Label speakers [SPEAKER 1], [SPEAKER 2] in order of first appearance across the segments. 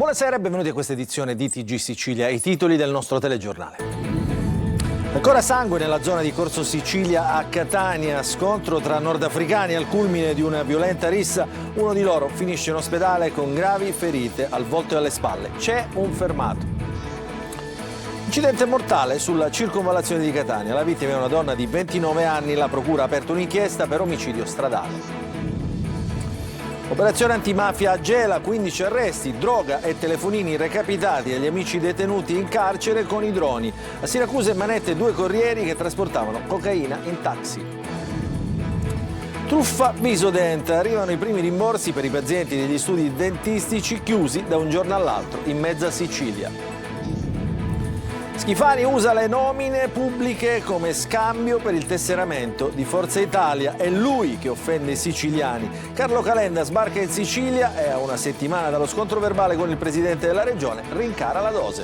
[SPEAKER 1] Buonasera e benvenuti a questa edizione di TG Sicilia, i titoli del nostro telegiornale. Ancora sangue nella zona di Corso Sicilia a Catania, scontro tra nordafricani al culmine di una violenta rissa. Uno di loro finisce in ospedale con gravi ferite al volto e alle spalle. C'è un fermato. Incidente mortale sulla circonvallazione di Catania. La vittima è una donna di 29 anni, la procura ha aperto un'inchiesta per omicidio stradale. Operazione antimafia a Gela, 15 arresti, droga e telefonini recapitati agli amici detenuti in carcere con i droni. A Siracusa in manette 2 corrieri che trasportavano cocaina in taxi. Truffa Visodent, arrivano i primi rimborsi per i pazienti degli studi dentistici chiusi da un giorno all'altro in mezza Sicilia. Schifani usa le nomine pubbliche come scambio per il tesseramento di Forza Italia. È lui che offende i siciliani. Carlo Calenda sbarca in Sicilia e a una settimana dallo scontro verbale con il presidente della regione rincara la dose.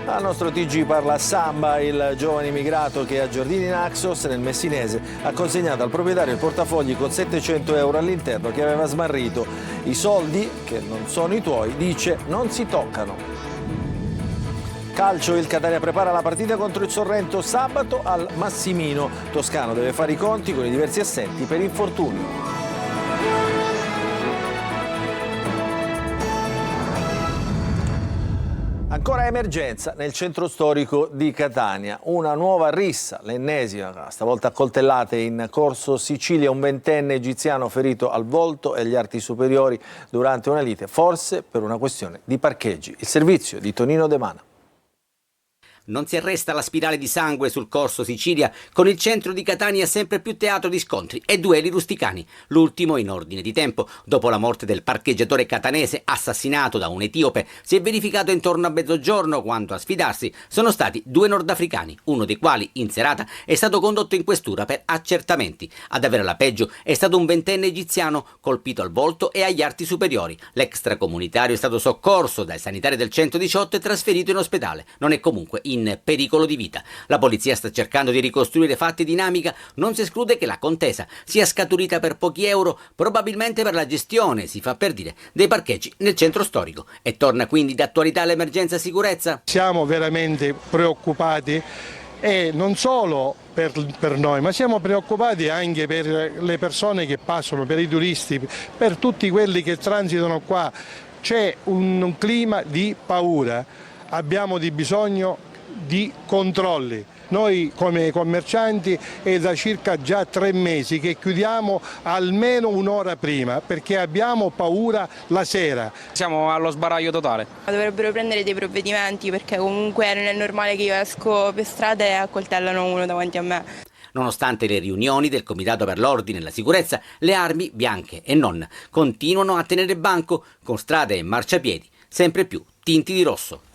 [SPEAKER 1] Al nostro TG parla Samba, il giovane immigrato che a Giardini Naxos nel Messinese ha consegnato al proprietario il portafogli con 700 euro all'interno che aveva smarrito. I soldi, che non sono i tuoi, dice, non si toccano. Calcio, il Catania prepara la partita contro il Sorrento sabato al Massimino. Toscano deve fare i conti con i diversi assenti per infortunio. Ancora emergenza nel centro storico di Catania. Una nuova rissa, l'ennesima, stavolta a coltellate in Corso Sicilia. Un 20enne egiziano ferito al volto e agli arti superiori durante una lite, forse per una questione di parcheggi. Il servizio di Tonino De Mana.
[SPEAKER 2] Non si arresta la spirale di sangue sul Corso Sicilia, con il centro di Catania sempre più teatro di scontri e duelli rusticani, l'ultimo in ordine di tempo. Dopo la morte del parcheggiatore catanese assassinato da un etiope, si è verificato intorno a mezzogiorno, quando a sfidarsi sono stati 2 nordafricani, uno dei quali in serata è stato condotto in questura per accertamenti. Ad avere la peggio è stato un 20enne egiziano colpito al volto e agli arti superiori. L'extracomunitario è stato soccorso dai sanitari del 118 e trasferito in ospedale. Non è comunque in pericolo di vita. La polizia sta cercando di ricostruire fatti e dinamica. Non si esclude che la contesa sia scaturita per pochi euro, probabilmente per la gestione, si fa per dire, dei parcheggi nel centro storico. E torna quindi d'attualità l'emergenza sicurezza?
[SPEAKER 3] Siamo veramente preoccupati e non solo per noi, ma siamo preoccupati anche per le persone che passano, per i turisti, per tutti quelli che transitano qua. C'è un clima di paura, abbiamo di bisogno di controlli. Noi come commercianti è da circa già 3 mesi che chiudiamo almeno un'ora prima perché abbiamo paura la sera.
[SPEAKER 4] Siamo allo sbaraglio totale.
[SPEAKER 5] Dovrebbero prendere dei provvedimenti perché comunque non è normale che io esco per strada e accoltellano uno davanti a me.
[SPEAKER 2] Nonostante le riunioni del Comitato per l'Ordine e la Sicurezza, le armi, bianche e non, continuano a tenere banco con strade e marciapiedi sempre più tinti di rosso.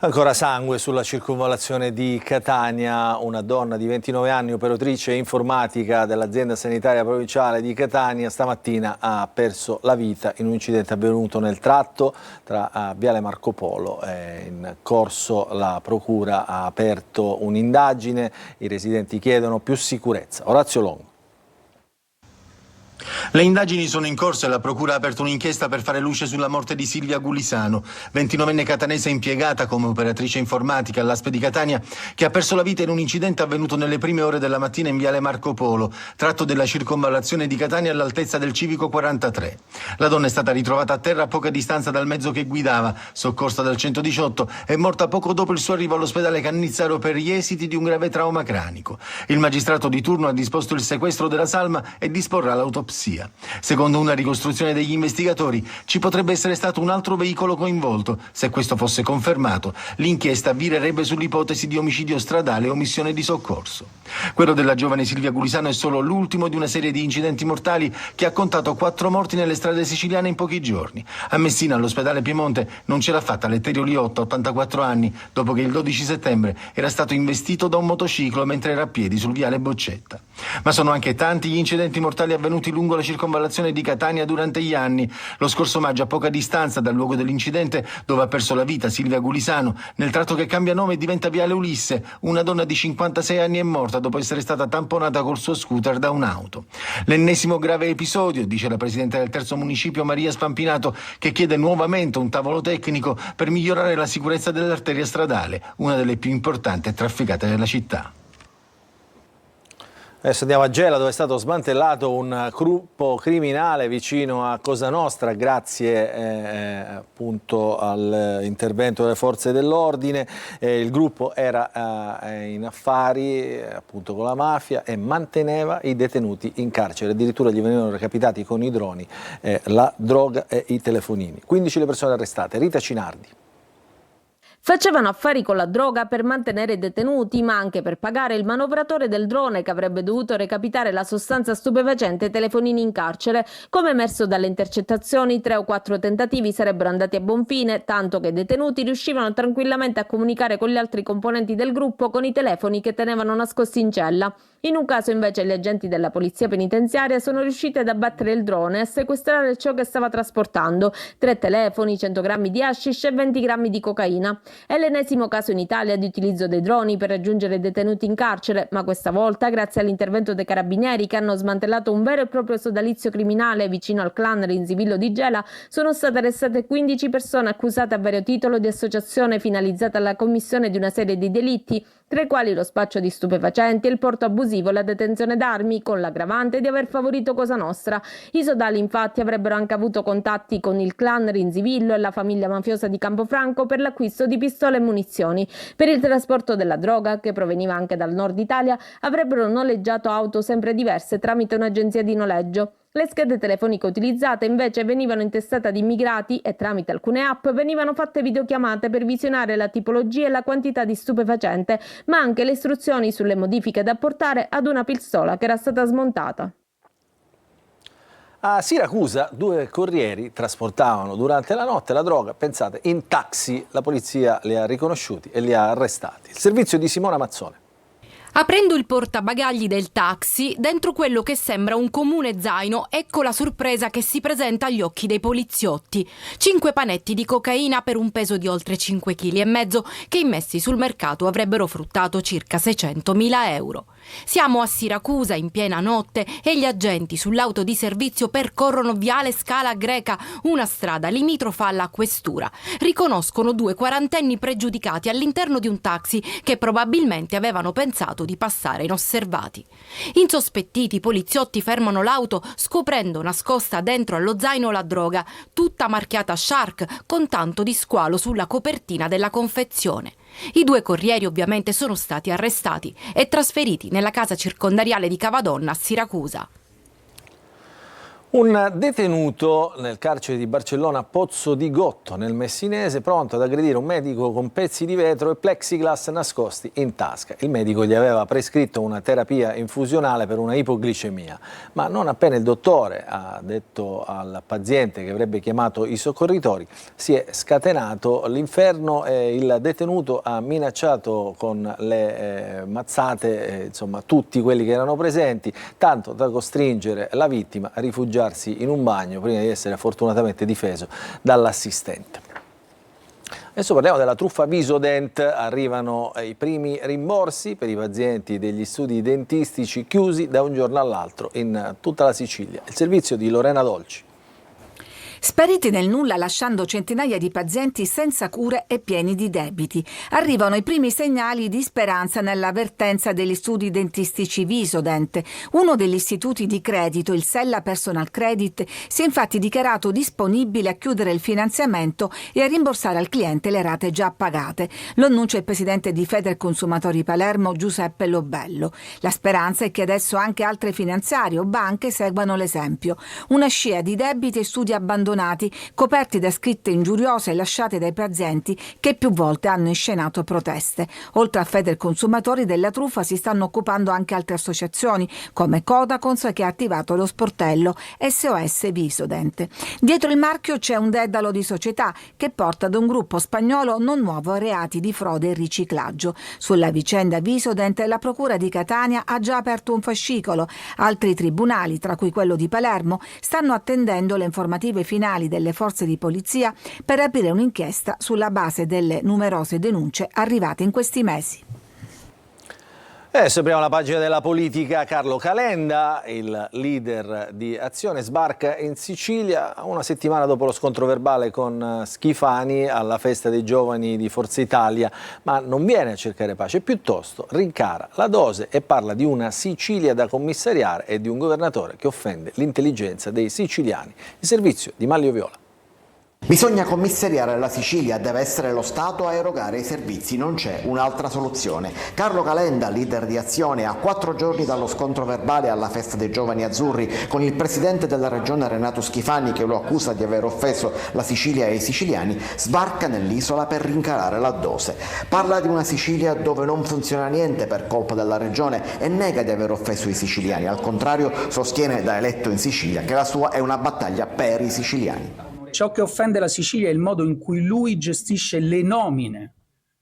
[SPEAKER 1] Ancora sangue sulla circonvallazione di Catania. Una donna di 29 anni, operatrice informatica dell'azienda sanitaria provinciale di Catania, stamattina ha perso la vita in un incidente avvenuto nel tratto tra Viale Marco Polo e in corso. La procura ha aperto un'indagine, i residenti chiedono più sicurezza. Orazio Longo.
[SPEAKER 6] Le indagini sono in corso e la procura ha aperto un'inchiesta per fare luce sulla morte di Silvia Gulisano, 29enne catanese impiegata come operatrice informatica all'ASP di Catania, che ha perso la vita in un incidente avvenuto nelle prime ore della mattina in Viale Marco Polo, tratto della circonvallazione di Catania all'altezza del civico 43. La donna è stata ritrovata a terra a poca distanza dal mezzo che guidava, soccorsa dal 118, è morta poco dopo il suo arrivo all'ospedale Cannizzaro per gli esiti di un grave trauma cranico. Il magistrato di turno ha disposto il sequestro della salma e disporrà l'autopsia. Secondo una ricostruzione degli investigatori, ci potrebbe essere stato un altro veicolo coinvolto. Se questo fosse confermato, l'inchiesta virerebbe sull'ipotesi di omicidio stradale e omissione di soccorso. Quello della giovane Silvia Gulisano è solo l'ultimo di una serie di incidenti mortali che ha contato 4 morti nelle strade siciliane in pochi giorni. A Messina, all'ospedale Piemonte, non ce l'ha fatta Letterio Liotta, 84 anni, dopo che il 12 settembre era stato investito da un motociclo mentre era a piedi sul viale Boccetta. Ma sono anche tanti gli incidenti mortali avvenuti lungo la circonvallazione di Catania durante gli anni. Lo scorso maggio, a poca distanza dal luogo dell'incidente, dove ha perso la vita Silvia Gulisano, nel tratto che cambia nome e diventa Viale Ulisse, una donna di 56 anni è morta dopo essere stata tamponata col suo scooter da un'auto. L'ennesimo grave episodio, dice la presidente del terzo municipio Maria Spampinato, che chiede nuovamente un tavolo tecnico per migliorare la sicurezza dell'arteria stradale, una delle più importanti e trafficate della città.
[SPEAKER 1] Adesso andiamo a Gela, dove è stato smantellato un gruppo criminale vicino a Cosa Nostra grazie appunto all'intervento delle forze dell'ordine. Il gruppo era in affari appunto con la mafia e manteneva i detenuti in carcere, addirittura gli venivano recapitati con i droni la droga e i telefonini. 15 le persone arrestate. Rita Cinardi.
[SPEAKER 7] Facevano affari con la droga per mantenere i detenuti, ma anche per pagare il manovratore del drone che avrebbe dovuto recapitare la sostanza stupefacente ai telefonini in carcere. Come emerso dalle intercettazioni, 3 o 4 tentativi sarebbero andati a buon fine, tanto che i detenuti riuscivano tranquillamente a comunicare con gli altri componenti del gruppo con i telefoni che tenevano nascosti in cella. In un caso invece gli agenti della polizia penitenziaria sono riusciti ad abbattere il drone e a sequestrare ciò che stava trasportando: 3 telefoni, 100 grammi di hashish e 20 grammi di cocaina. È l'ennesimo caso in Italia di utilizzo dei droni per raggiungere i detenuti in carcere, ma questa volta, grazie all'intervento dei carabinieri che hanno smantellato un vero e proprio sodalizio criminale vicino al clan Rinzivillo di Gela, sono state arrestate 15 persone accusate a vario titolo di associazione finalizzata alla commissione di una serie di delitti, tra i quali lo spaccio di stupefacenti, il porto abusivo e la detenzione d'armi, con l'aggravante di aver favorito Cosa Nostra. I sodali infatti avrebbero anche avuto contatti con il clan Rinzivillo e la famiglia mafiosa di Campofranco per l'acquisto di pistole e munizioni. Per il trasporto della droga, che proveniva anche dal nord Italia, avrebbero noleggiato auto sempre diverse tramite un'agenzia di noleggio. Le schede telefoniche utilizzate invece venivano intestate ad immigrati e tramite alcune app venivano fatte videochiamate per visionare la tipologia e la quantità di stupefacente, ma anche le istruzioni sulle modifiche da apportare ad una pistola che era stata smontata.
[SPEAKER 1] A Siracusa 2 corrieri trasportavano durante la notte la droga, pensate, in taxi. La polizia li ha riconosciuti e li ha arrestati. Il servizio di Simona Mazzone.
[SPEAKER 8] Aprendo il portabagagli del taxi, dentro quello che sembra un comune zaino, ecco la sorpresa che si presenta agli occhi dei poliziotti. 5 panetti di cocaina per un peso di oltre 5,5 kg che immessi sul mercato avrebbero fruttato circa 600.000 euro. Siamo a Siracusa in piena notte e gli agenti sull'auto di servizio percorrono Viale Scala Greca, una strada limitrofa alla questura. Riconoscono 2 quarantenni pregiudicati all'interno di un taxi che probabilmente avevano pensato di passare inosservati. Insospettiti, i poliziotti fermano l'auto scoprendo nascosta dentro allo zaino la droga, tutta marchiata Shark con tanto di squalo sulla copertina della confezione. I 2 corrieri ovviamente sono stati arrestati e trasferiti nella casa circondariale di Cavadonna a Siracusa.
[SPEAKER 1] Un detenuto nel carcere di Barcellona Pozzo di Gotto, nel Messinese, pronto ad aggredire un medico con pezzi di vetro e plexiglass nascosti in tasca. Il medico gli aveva prescritto una terapia infusionale per una ipoglicemia, ma non appena il dottore ha detto al paziente che avrebbe chiamato i soccorritori, si è scatenato l'inferno e il detenuto ha minacciato con le mazzate insomma tutti quelli che erano presenti, tanto da costringere la vittima a rifugiarsi in un bagno prima di essere fortunatamente difeso dall'assistente. Adesso parliamo della truffa Visodent. Arrivano i primi rimborsi per i pazienti degli studi dentistici chiusi da un giorno all'altro in tutta la Sicilia. Il servizio di Lorena Dolci.
[SPEAKER 9] Spariti nel nulla lasciando centinaia di pazienti senza cure e pieni di debiti. Arrivano i primi segnali di speranza nella vertenza degli studi dentistici Visodent. Uno degli istituti di credito, il Sella Personal Credit, si è infatti dichiarato disponibile a chiudere il finanziamento e a rimborsare al cliente le rate già pagate. Lo annuncia il presidente di Federconsumatori Palermo, Giuseppe Lobello. La speranza è che adesso anche altre finanziarie o banche seguano l'esempio. Una scia di debiti e studi abbandonati abbandonati, coperti da scritte ingiuriose lasciate dai pazienti che più volte hanno inscenato proteste. Oltre a Federconsumatori, della truffa si stanno occupando anche altre associazioni come Codacons, che ha attivato lo sportello SOS Visodent. Dietro il marchio c'è un dedalo di società che porta ad un gruppo spagnolo non nuovo a reati di frode e riciclaggio. Sulla vicenda Visodent la Procura di Catania ha già aperto un fascicolo. Altri tribunali, tra cui quello di Palermo, stanno attendendo le informative finali delle forze di polizia per aprire un'inchiesta sulla base delle numerose denunce arrivate in questi mesi.
[SPEAKER 1] Adesso apriamo la pagina della politica. Carlo Calenda, il leader di Azione, sbarca in Sicilia una settimana dopo lo scontro verbale con Schifani alla festa dei giovani di Forza Italia, ma non viene a cercare pace, piuttosto rincara la dose e parla di una Sicilia da commissariare e di un governatore che offende l'intelligenza dei siciliani. Il servizio di Manlio Viola.
[SPEAKER 10] Bisogna commissariare la Sicilia, deve essere lo Stato a erogare i servizi, non c'è un'altra soluzione. Carlo Calenda, leader di Azione, a 4 giorni dallo scontro verbale alla festa dei giovani azzurri con il presidente della regione Renato Schifani, che lo accusa di aver offeso la Sicilia e i siciliani, sbarca nell'isola per rincarare la dose. Parla di una Sicilia dove non funziona niente per colpa della regione e nega di aver offeso i siciliani. Al contrario, sostiene da eletto in Sicilia che la sua è una battaglia per i siciliani.
[SPEAKER 11] Ciò che offende la Sicilia è il modo in cui lui gestisce le nomine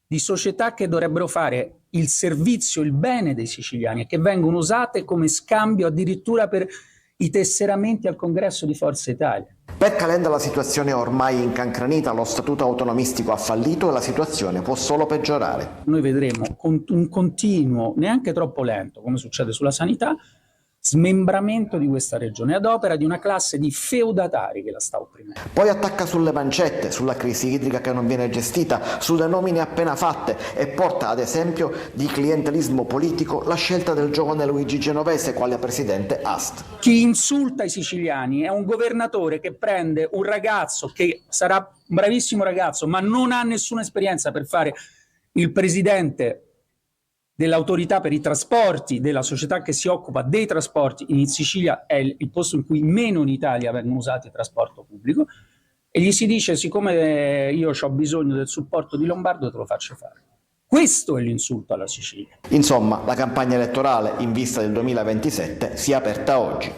[SPEAKER 11] di società che dovrebbero fare il servizio, il bene dei siciliani e che vengono usate come scambio addirittura per i tesseramenti al congresso di Forza Italia.
[SPEAKER 10] Per Calenda la situazione è ormai incancrenita, lo statuto autonomistico ha fallito e la situazione può solo peggiorare.
[SPEAKER 11] Noi vedremo un continuo, neanche troppo lento, come succede sulla sanità, smembramento di questa regione ad opera di una classe di feudatari che la sta opprimendo.
[SPEAKER 10] Poi attacca sulle mancette, sulla crisi idrica che non viene gestita, sulle nomine appena fatte e porta ad esempio di clientelismo politico la scelta del giovane Luigi Genovese quale presidente AST.
[SPEAKER 11] Chi insulta i siciliani è un governatore che prende un ragazzo che sarà un bravissimo ragazzo ma non ha nessuna esperienza per fare il presidente dell'autorità per i trasporti, della società che si occupa dei trasporti. In Sicilia è il posto in cui meno in Italia vengono usati il trasporto pubblico, e gli si dice: siccome io ho bisogno del supporto di Lombardo te lo faccio fare. Questo è l'insulto alla Sicilia.
[SPEAKER 10] Insomma, la campagna elettorale in vista del 2027 si è aperta oggi.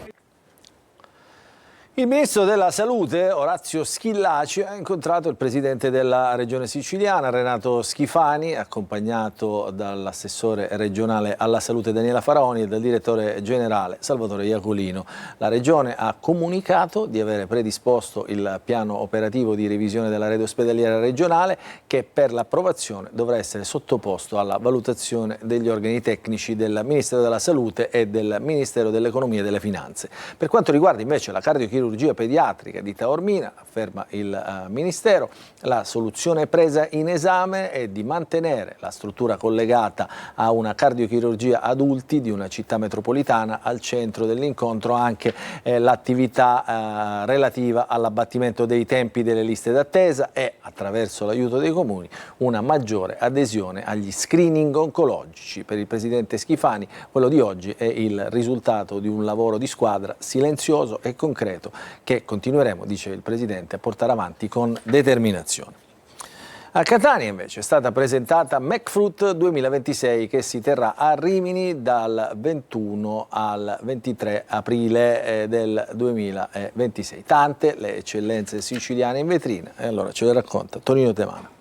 [SPEAKER 1] Il ministro della Salute, Orazio Schillaci, ha incontrato il presidente della regione siciliana, Renato Schifani, accompagnato dall'assessore regionale alla salute Daniela Faraoni e dal direttore generale Salvatore Iacolino. La regione ha comunicato di avere predisposto il piano operativo di revisione della rete ospedaliera regionale, che per l'approvazione dovrà essere sottoposto alla valutazione degli organi tecnici del Ministero della Salute e del Ministero dell'Economia e delle Finanze. Per quanto riguarda invece la cardiochirurgia pediatrica di Taormina, afferma il Ministero, la soluzione presa in esame è di mantenere la struttura collegata a una cardiochirurgia adulti di una città metropolitana, al centro dell'incontro anche l'attività relativa all'abbattimento dei tempi delle liste d'attesa e, attraverso l'aiuto dei comuni, una maggiore adesione agli screening oncologici. Per il presidente Schifani quello di oggi è il risultato di un lavoro di squadra silenzioso e concreto che continueremo, dice il Presidente, a portare avanti con determinazione. A Catania invece è stata presentata McFruit 2026 che si terrà a Rimini dal 21 al 23 aprile del 2026. Tante le eccellenze siciliane in vetrina e allora ce le racconta Tonino Temano.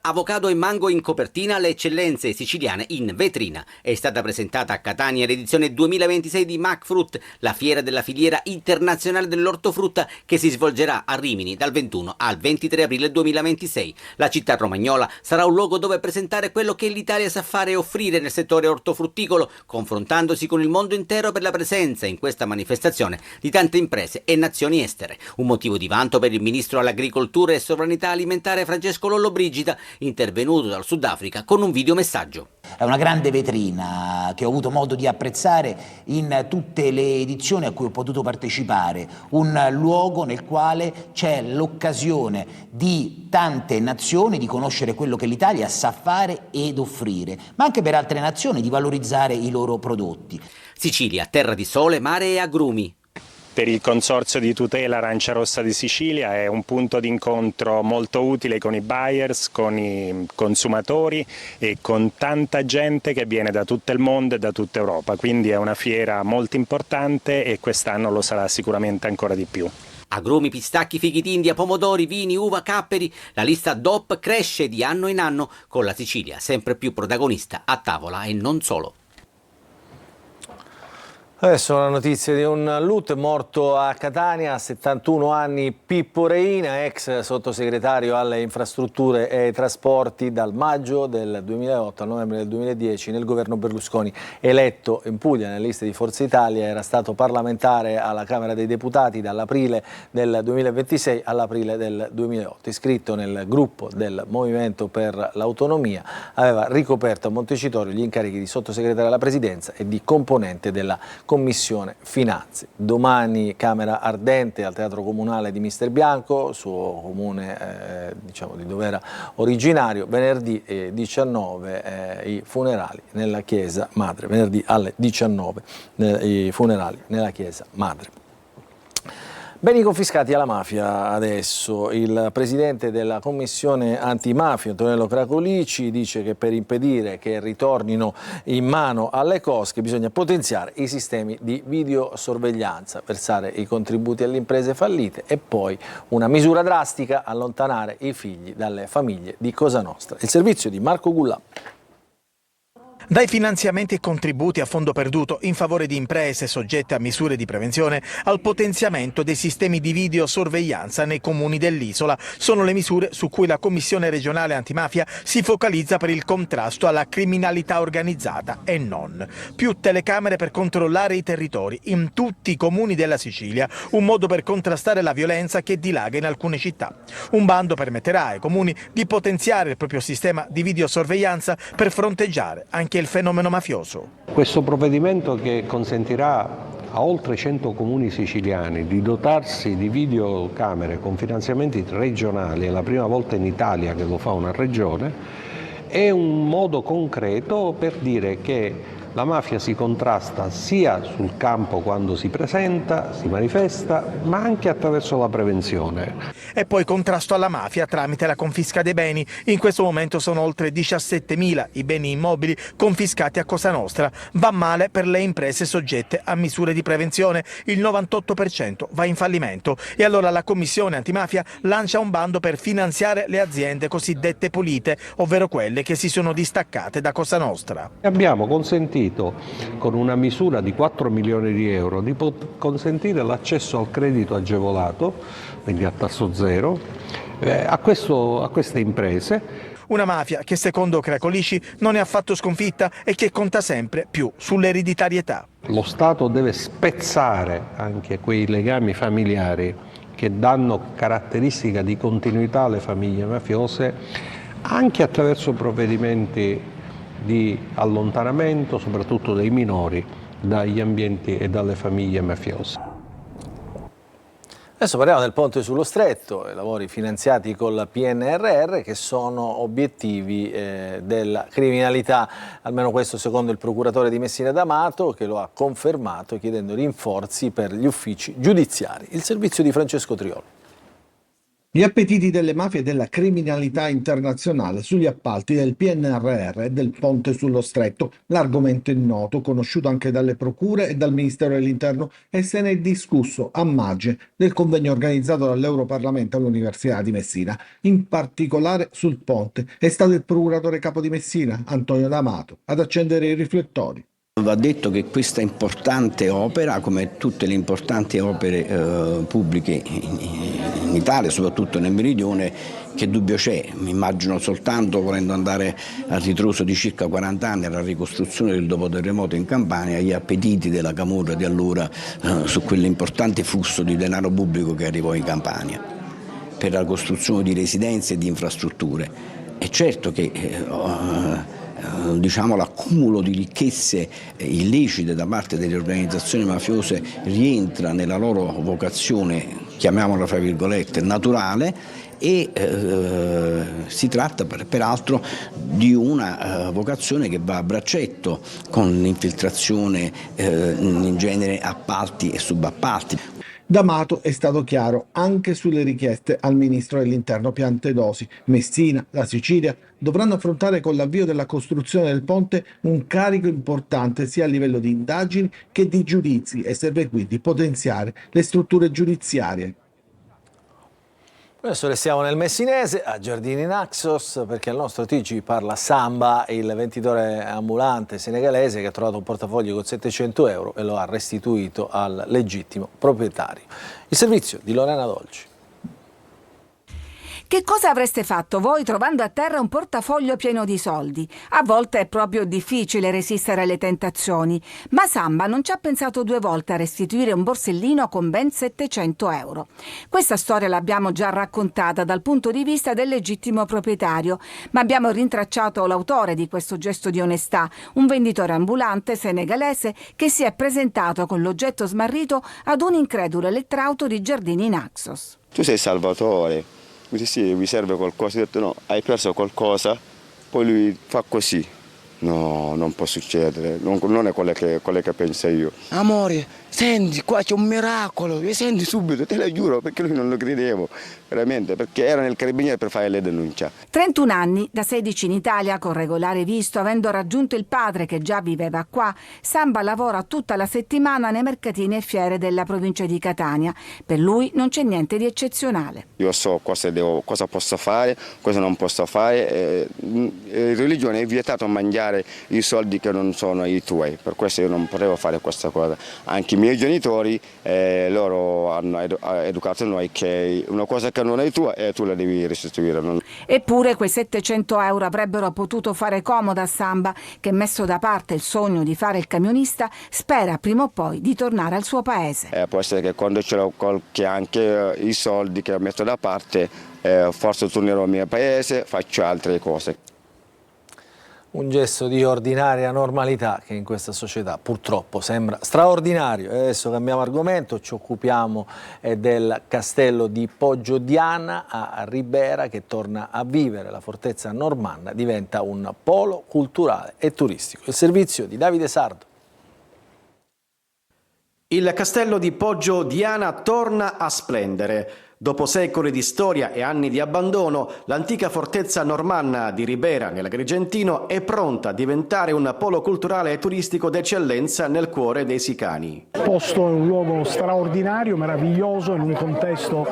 [SPEAKER 2] Avocado e mango in copertina, le eccellenze siciliane in vetrina. È stata presentata a Catania l'edizione 2026 di McFruit, la fiera della filiera internazionale dell'ortofrutta che si svolgerà a Rimini dal 21 al 23 aprile 2026. La città romagnola sarà un luogo dove presentare quello che l'Italia sa fare e offrire nel settore ortofrutticolo, confrontandosi con il mondo intero per la presenza in questa manifestazione di tante imprese e nazioni estere. Un motivo di vanto per il ministro all'agricoltura e sovranità alimentare Francesco Lollobrigida, intervenuto dal Sudafrica con un videomessaggio.
[SPEAKER 12] È una grande vetrina che ho avuto modo di apprezzare in tutte le edizioni a cui ho potuto partecipare, un luogo nel quale c'è l'occasione di tante nazioni di conoscere quello che l'Italia sa fare ed offrire, ma anche per altre nazioni di valorizzare i loro prodotti.
[SPEAKER 2] Sicilia, terra di sole, mare e agrumi.
[SPEAKER 13] per il Consorzio di tutela Arancia Rossa di Sicilia è un punto di incontro molto utile con i buyers, con i consumatori e con tanta gente che viene da tutto il mondo e da tutta Europa, quindi è una fiera molto importante e quest'anno lo sarà sicuramente ancora di più.
[SPEAKER 2] Agrumi, pistacchi, fichi d'India, pomodori, vini, uva, capperi, la lista DOP cresce di anno in anno con la Sicilia sempre più protagonista a tavola e non solo.
[SPEAKER 1] Adesso la notizia di un lutto, è morto a Catania a 71 anni Pippo Reina, ex sottosegretario alle infrastrutture e ai trasporti dal maggio del 2008 al novembre del 2010 nel governo Berlusconi, eletto in Puglia nelle liste di Forza Italia, era stato parlamentare alla Camera dei Deputati dall'aprile del 2026 all'aprile del 2008, iscritto nel gruppo del Movimento per l'Autonomia, aveva ricoperto a Montecitorio gli incarichi di sottosegretario alla Presidenza e di componente della Commissione Finanze. Domani Camera Ardente al Teatro Comunale di Mister Bianco, suo comune diciamo di dove era originario. Venerdì 19 i funerali nella Chiesa Madre, venerdì alle 19 i funerali nella Chiesa Madre. Beni confiscati alla mafia adesso. Il presidente della commissione antimafia, Antonello Cracolici, dice che per impedire che ritornino in mano alle cosche bisogna potenziare i sistemi di videosorveglianza, versare i contributi alle imprese fallite e poi una misura drastica, allontanare i figli dalle famiglie di Cosa Nostra. Il servizio di Marco Gullà.
[SPEAKER 14] Dai finanziamenti e contributi a fondo perduto in favore di imprese soggette a misure di prevenzione al potenziamento dei sistemi di videosorveglianza nei comuni dell'isola sono le misure su cui la Commissione regionale antimafia si focalizza per il contrasto alla criminalità organizzata e non. Più telecamere per controllare i territori in tutti i comuni della Sicilia, un modo per contrastare la violenza che dilaga in alcune città. Un bando permetterà ai comuni di potenziare il proprio sistema di videosorveglianza per fronteggiare anche il fenomeno mafioso.
[SPEAKER 15] Questo provvedimento che consentirà a oltre 100 comuni siciliani di dotarsi di videocamere con finanziamenti regionali, è la prima volta in Italia che lo fa una regione, è un modo concreto per dire che la mafia si contrasta sia sul campo quando si presenta, si manifesta, ma anche attraverso la prevenzione.
[SPEAKER 14] E poi contrasto alla mafia tramite la confisca dei beni. In questo momento sono oltre 17.000 i beni immobili confiscati a Cosa Nostra. Va male per le imprese soggette a misure di prevenzione. Il 98% va in fallimento. E allora la Commissione antimafia lancia un bando per finanziare le aziende cosiddette pulite, ovvero quelle che si sono distaccate da Cosa Nostra.
[SPEAKER 15] Abbiamo consentito con una misura di 4 milioni di euro di consentire l'accesso al credito agevolato, quindi a tasso zero, a queste imprese.
[SPEAKER 14] Una mafia che secondo Cracolici non è affatto sconfitta e che conta sempre più sull'ereditarietà.
[SPEAKER 15] Lo Stato deve spezzare anche quei legami familiari che danno caratteristica di continuità alle famiglie mafiose, anche attraverso provvedimenti di allontanamento, soprattutto dei minori, dagli ambienti e dalle famiglie mafiose.
[SPEAKER 1] Adesso parliamo del ponte sullo Stretto, i lavori finanziati col PNRR che sono obiettivi della criminalità, almeno questo secondo il procuratore di Messina D'Amato, che lo ha confermato chiedendo rinforzi per gli uffici giudiziari. Il servizio di Francesco Triolo.
[SPEAKER 16] Gli appetiti delle mafie e della criminalità internazionale sugli appalti del PNRR e del ponte sullo Stretto. L'argomento è noto, conosciuto anche dalle procure e dal Ministero dell'Interno e se ne è discusso a margine del convegno organizzato dall'Europarlamento all'Università di Messina. In particolare sul ponte è stato il procuratore capo di Messina, Antonio D'Amato, ad accendere i riflettori.
[SPEAKER 17] Va detto che questa importante opera, come tutte le importanti opere pubbliche in Italia, soprattutto nel meridione, che dubbio c'è, mi immagino soltanto volendo andare a ritroso di circa 40 anni alla ricostruzione del dopoterremoto in Campania, gli appetiti della camorra di allora su quell'importante flusso di denaro pubblico che arrivò in Campania per la costruzione di residenze e di infrastrutture. È certo che diciamo l'accumulo di ricchezze illecite da parte delle organizzazioni mafiose rientra nella loro vocazione chiamiamola fra virgolette, naturale, e si tratta peraltro di una vocazione che va a braccetto con l'infiltrazione in genere appalti e subappalti.
[SPEAKER 16] D'Amato è stato chiaro anche sulle richieste al ministro dell'Interno Piantedosi. Messina, la Sicilia dovranno affrontare con l'avvio della costruzione del ponte un carico importante sia a livello di indagini che di giudizi e serve quindi potenziare le strutture giudiziarie.
[SPEAKER 1] Adesso restiamo nel messinese, a Giardini Naxos, perché il nostro TG parla Samba, il venditore ambulante senegalese che ha trovato un portafoglio con 700 euro e lo ha restituito al legittimo proprietario. Il servizio di Lorena Dolci.
[SPEAKER 9] Che cosa avreste fatto voi trovando a terra un portafoglio pieno di soldi? A volte è proprio difficile resistere alle tentazioni, ma Samba non ci ha pensato due volte a restituire un borsellino con ben 700 euro. Questa storia l'abbiamo già raccontata dal punto di vista del legittimo proprietario, ma abbiamo rintracciato l'autore di questo gesto di onestà, un venditore ambulante senegalese che si è presentato con l'oggetto smarrito ad un incredulo elettrauto di Giardini Naxos.
[SPEAKER 18] Tu sei Salvatore. Mi dice sì, mi serve qualcosa, ho detto no, hai perso qualcosa, poi lui fa così. No, non può succedere, non è quello che penso io. Amore, senti, qua c'è un miracolo, e senti subito, te lo giuro, perché lui non lo credevo, veramente, perché era nel carabiniere per fare le denunce.
[SPEAKER 9] 31 anni, da 16 in Italia, con regolare visto, avendo raggiunto il padre che già viveva qua, Samba lavora tutta la settimana nei mercatini e fiere della provincia di Catania. Per lui non c'è niente di eccezionale.
[SPEAKER 18] Io so cosa posso fare, cosa non posso fare. In religione è vietato mangiare i soldi che non sono i tuoi, per questo io non potevo fare questa cosa. Anche i miei genitori, loro hanno educato noi che una cosa che non è tua tu la devi restituire.
[SPEAKER 9] Eppure quei 700 euro avrebbero potuto fare comodo a Samba, che messo da parte il sogno di fare il camionista, spera prima o poi di tornare al suo paese.
[SPEAKER 18] Può essere che quando ce l'ho anche i soldi che ho messo da parte, forse tornerò al mio paese, faccio altre cose.
[SPEAKER 1] Un gesto di ordinaria normalità che in questa società purtroppo sembra straordinario. E adesso cambiamo argomento, ci occupiamo del castello di Poggio-Diana a Ribera, che torna a vivere. La fortezza normanna diventa un polo culturale e turistico. Il servizio di Davide Sardo.
[SPEAKER 19] Il castello di Poggio-Diana torna a splendere. Dopo secoli di storia e anni di abbandono, l'antica fortezza normanna di Ribera, nell'Agrigentino, è pronta a diventare un polo culturale e turistico d'eccellenza nel cuore dei sicani.
[SPEAKER 20] Il posto è un luogo straordinario, meraviglioso, in un contesto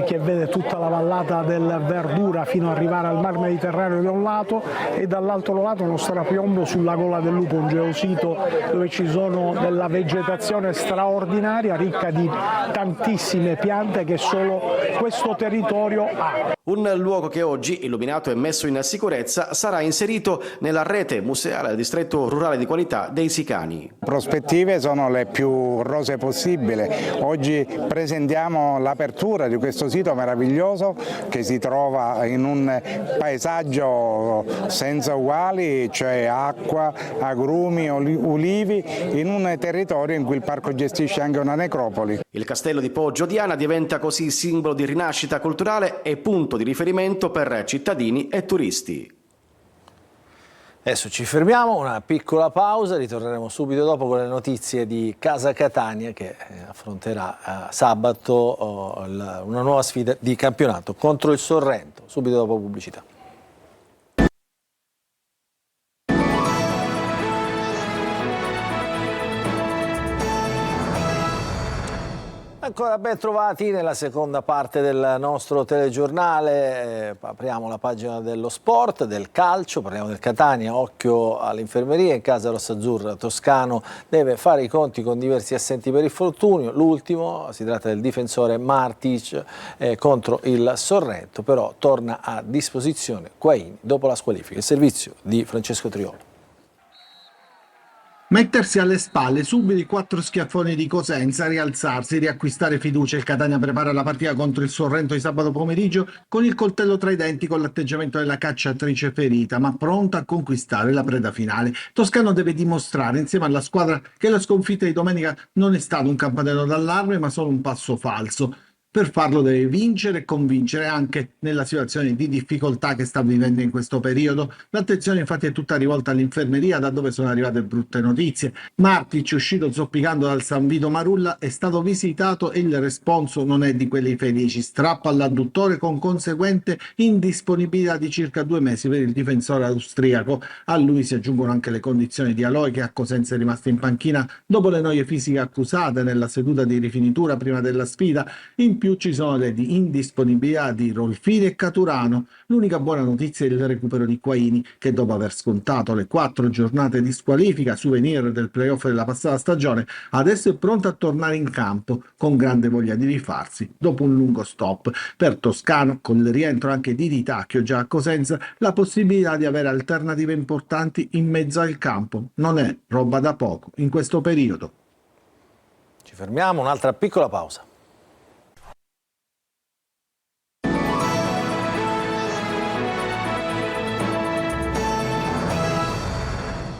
[SPEAKER 20] che vede tutta la vallata del Verdura fino ad arrivare al Mar Mediterraneo da un lato e dall'altro lato uno strapiombo sulla Gola del Lupo, un geosito dove ci sono della vegetazione straordinaria, ricca di tantissime piante che solo questo territorio ha.
[SPEAKER 19] Un luogo che oggi, illuminato e messo in sicurezza, sarà inserito nella rete museale del distretto rurale di qualità dei Sicani.
[SPEAKER 21] Le prospettive sono le più rosee possibili. Oggi presentiamo l'apertura di questo sito meraviglioso che si trova in un paesaggio senza uguali, cioè acqua, agrumi, ulivi, in un territorio in cui il parco gestisce anche una necropoli.
[SPEAKER 19] Il castello di Poggio-Diana diventa così simbolo di rinascita culturale e punto di riferimento per cittadini e turisti.
[SPEAKER 1] Adesso ci fermiamo, una piccola pausa, ritorneremo subito dopo con le notizie di Casa Catania che affronterà sabato una nuova sfida di campionato contro il Sorrento, subito dopo pubblicità. Ancora ben trovati nella seconda parte del nostro telegiornale, apriamo la pagina dello sport, del calcio, parliamo del Catania, occhio all'infermeria, in casa rossazzurra Toscano deve fare i conti con diversi assenti per infortunio, l'ultimo si tratta del difensore Martic contro il Sorrento, però torna a disposizione Quaini dopo la squalifica, il servizio di Francesco Triolo.
[SPEAKER 16] Mettersi alle spalle, subito i 4 schiaffoni di Cosenza, rialzarsi, riacquistare fiducia. Il Catania prepara la partita contro il Sorrento di sabato pomeriggio con il coltello tra i denti, con l'atteggiamento della cacciatrice ferita, ma pronta a conquistare la preda finale. Toscano deve dimostrare insieme alla squadra che la sconfitta di domenica non è stato un campanello d'allarme, ma solo un passo falso. Per farlo deve vincere e convincere anche nella situazione di difficoltà che sta vivendo in questo periodo. L'attenzione infatti è tutta rivolta all'infermeria, da dove sono arrivate brutte notizie. Martic, uscito zoppicando dal San Vito Marulla, è stato visitato e il responso non è di quelli felici. Strappo all'adduttore con conseguente indisponibilità di circa 2 mesi per il difensore austriaco. A lui si aggiungono anche le condizioni di Aloy, che a Cosenza è rimasto in panchina dopo le noie fisiche accusate nella seduta di rifinitura prima della sfida. In più ci sono le indisponibilità di Rolfini e Caturano. L'unica buona notizia è il recupero di Quaini, che dopo aver scontato le 4 giornate di squalifica, souvenir del playoff della passata stagione, adesso è pronto a tornare in campo con grande voglia di rifarsi dopo un lungo stop. Per Toscano, con il rientro anche di Di Tacchio già a Cosenza, la possibilità di avere alternative importanti in mezzo al campo non è roba da poco in questo periodo.
[SPEAKER 1] Ci fermiamo, un'altra piccola pausa.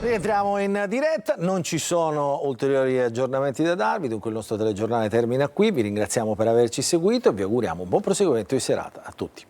[SPEAKER 1] Rientriamo in diretta, non ci sono ulteriori aggiornamenti da darvi, dunque il nostro telegiornale termina qui, vi ringraziamo per averci seguito e vi auguriamo un buon proseguimento di serata a tutti.